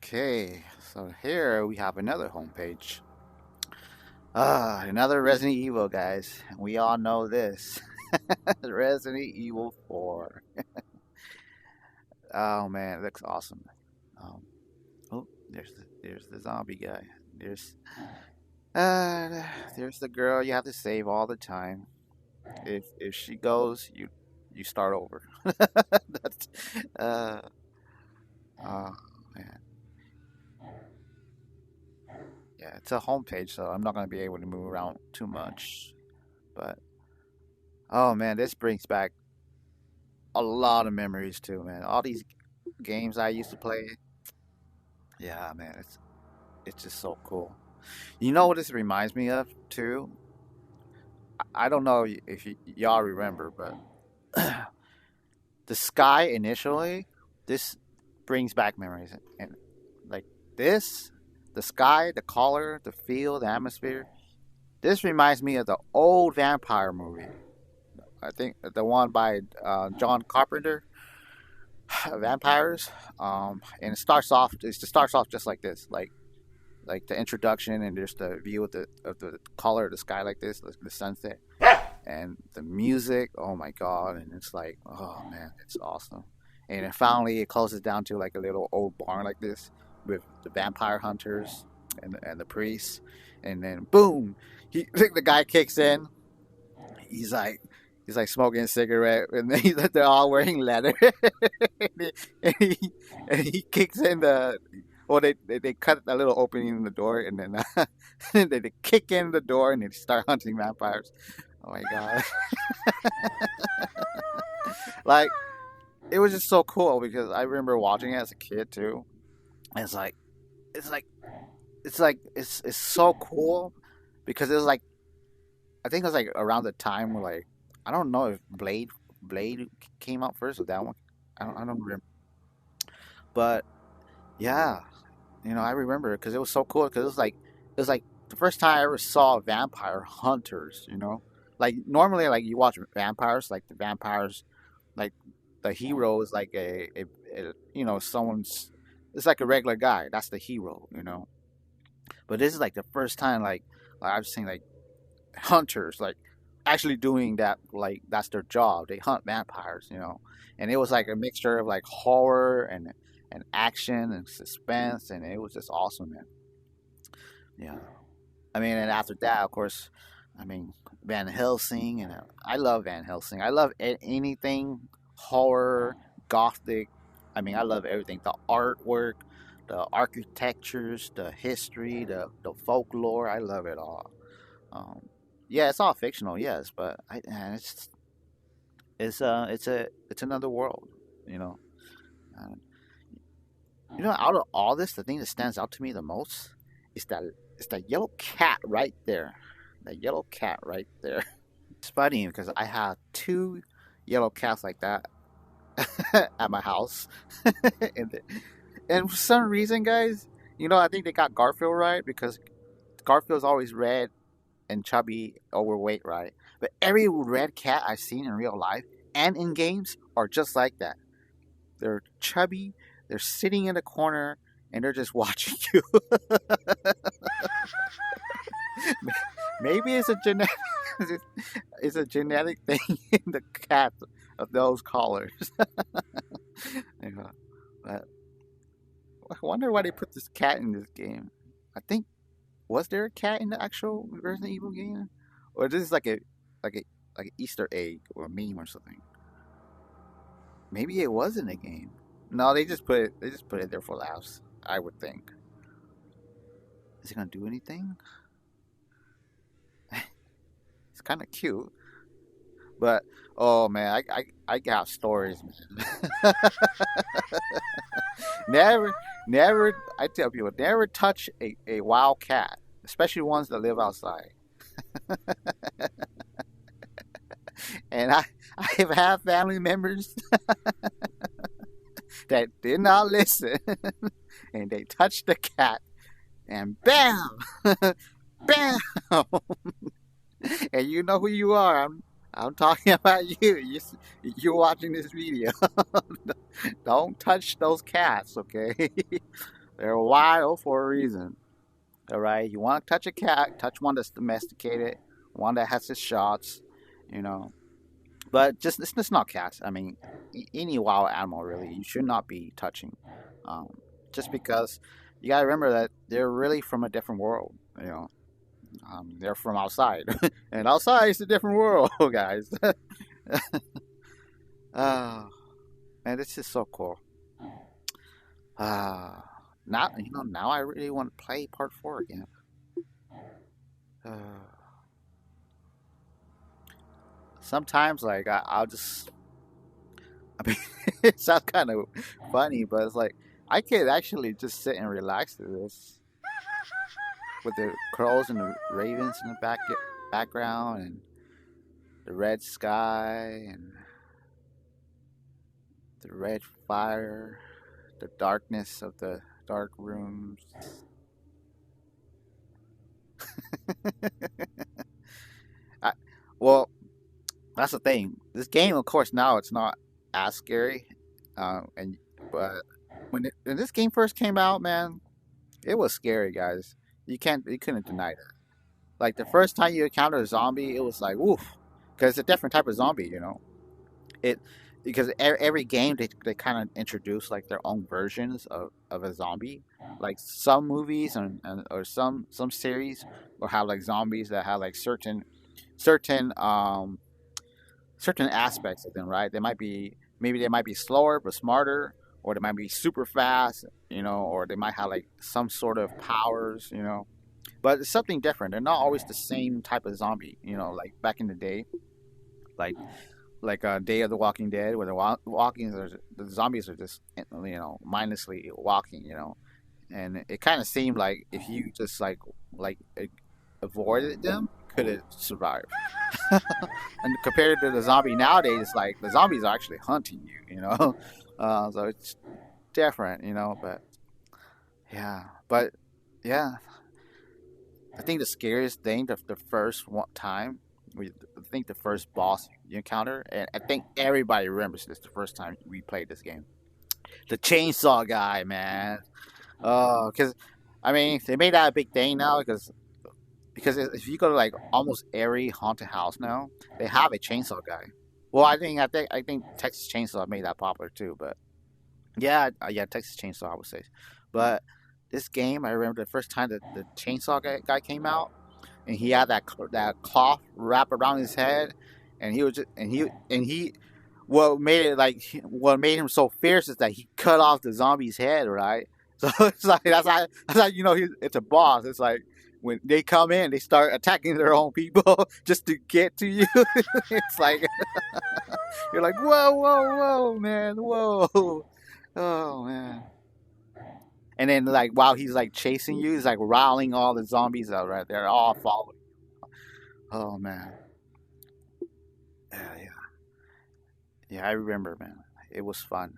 Okay, so here we have another homepage. Another Resident Evil, guys. We all know this. Resident Evil 4. Oh man, it looks awesome. Um, oh, there's the zombie guy. There's uh there's the girl you have to save all the time. If she goes, you start over. That's uh oh man. Yeah, it's a homepage, so I'm not gonna be able to move around too much. But oh man, this brings back a lot of memories too, man. All these games I used to play. Yeah, man, it's just so cool. You know what this reminds me of too? I don't know if y'all remember, but the sky initially, this brings back memories, and like this, the sky, the color, the feel, the atmosphere. This reminds me of the old vampire movie. I think the one by John Carpenter, Vampires. And it starts off just like this, like the introduction and just the view of the color of the sky like this, the sunset, and the music. Oh my god! And it's like, oh man, it's awesome. And then finally, it closes down to like a little old barn like this with the vampire hunters and the priests, and then boom, the guy kicks in. He's like. He's like smoking a cigarette, and they're all wearing leather. and, and, he, and he kicks in the, or they cut a little opening in the door, and then they kick in the door, and they start hunting vampires. Oh my god! Like it was just so cool because I remember watching it as a kid too. And it's like it's so cool because it was like I think it was like around the time where like I don't know if Blade came out first or that one. I don't remember. But yeah, I remember because it was so cool because it was like the first time I ever saw vampire hunters. Like normally like you watch vampires like the vampires like the hero is like someone's it's like a regular guy. That's the hero. But this is like the first time like I've seen like hunters like actually doing that, like that's their job. They hunt vampires. And it was like a mixture of like horror and action and suspense, and it was just awesome, man. Yeah. I mean, and after that, of course, I mean, Van Helsing, and I love Van Helsing. I love anything horror, gothic. I mean, I love everything. The artwork, the architectures, the history, the folklore. I love it all. Um, yeah, it's all fictional, yes, but it's another world, you know. Uh, Out of all this, the thing that stands out to me the most is that yellow cat right there. That yellow cat right there. It's funny because I have two yellow cats like that at my house, and and for some reason, guys, I think they got Garfield right because Garfield's always red and chubby, overweight, right? But every red cat I've seen in real life and in games are just like that. They're chubby, they're sitting in a corner, and they're just watching you. Maybe it's a genetic, it's a genetic thing in the cat of those colors. Yeah. But I wonder why they put this cat in this game. I think was there a cat in the actual Resident Evil game, or this is like a like an Easter egg or a meme or something? Maybe it was in the game. No, they just put it there for laughs. I would think. Is it gonna do anything? It's kind of cute, but oh man, I got stories, man. never, never. I tell people, never touch a wild cat, especially ones that live outside. And I have had family members that did not listen, and they touched the cat, and bam, bam, and you know who you are. I'm talking about you. You're watching this video. Don't touch those cats, okay? They're wild for a reason. All right, you want to touch a cat, touch one that's domesticated, one that has its shots, you know. But just it's not cats. I mean, any wild animal really, you should not be touching, um, just because you gotta remember that they're really from a different world. You know, they're from outside, and outside is a different world, guys. uh, man, this is so cool. Uh, now I really want to play part four again. Uh, sometimes like I'll just I mean, it sounds kind of funny, but it's like I could actually just sit and relax to this with the crows and the ravens in the background and the red sky and the red fire, the darkness of the dark rooms. I, well, that's the thing. This game, of course, now it's not as scary, and but when this game first came out, man, it was scary, guys. You couldn't deny that. Like the first time you encounter a zombie, it was like woof, because it's a different type of zombie, you know. It because every game they kind of introduce like their own versions of a zombie. Like some movies and or some series will have like zombies that have like certain certain aspects of them, right? They might be maybe they might be slower but smarter, or they might be super fast, you know, or they might have like some sort of powers, you know. But it's something different. They're not always the same type of zombie, you know. Like back in the day, like Day of the Walking Dead, where the zombies are just you know mindlessly walking, you know, and it kind of seemed like if you just like avoided them, could have survived. And compared to the zombie nowadays, it's like the zombies are actually hunting you, you know. So it's different, you know. But yeah, I think the scariest thing the first time I think the first boss you encounter, and I think everybody remembers this the first time we played this game. The chainsaw guy, man. Oh, because I mean they made that a big thing now because if you go to like almost every haunted house now, they have a chainsaw guy. Well, I think Texas Chainsaw made that popular too, but yeah, yeah, Texas Chainsaw I would say. But this game, I remember the first time that the chainsaw guy came out, and he had that cloth wrap around his head, and he was just, and he what made him so fierce is that he cut off the zombie's head, right? So it's like that's how you know it's a boss. It's like when they come in, they start attacking their own people just to get to you. It's like you're like whoa man, whoa, oh man. And then like while he's like chasing you, he's like riling all the zombies out right there, all following. Oh man, yeah, yeah, yeah. I remember, man. It was fun.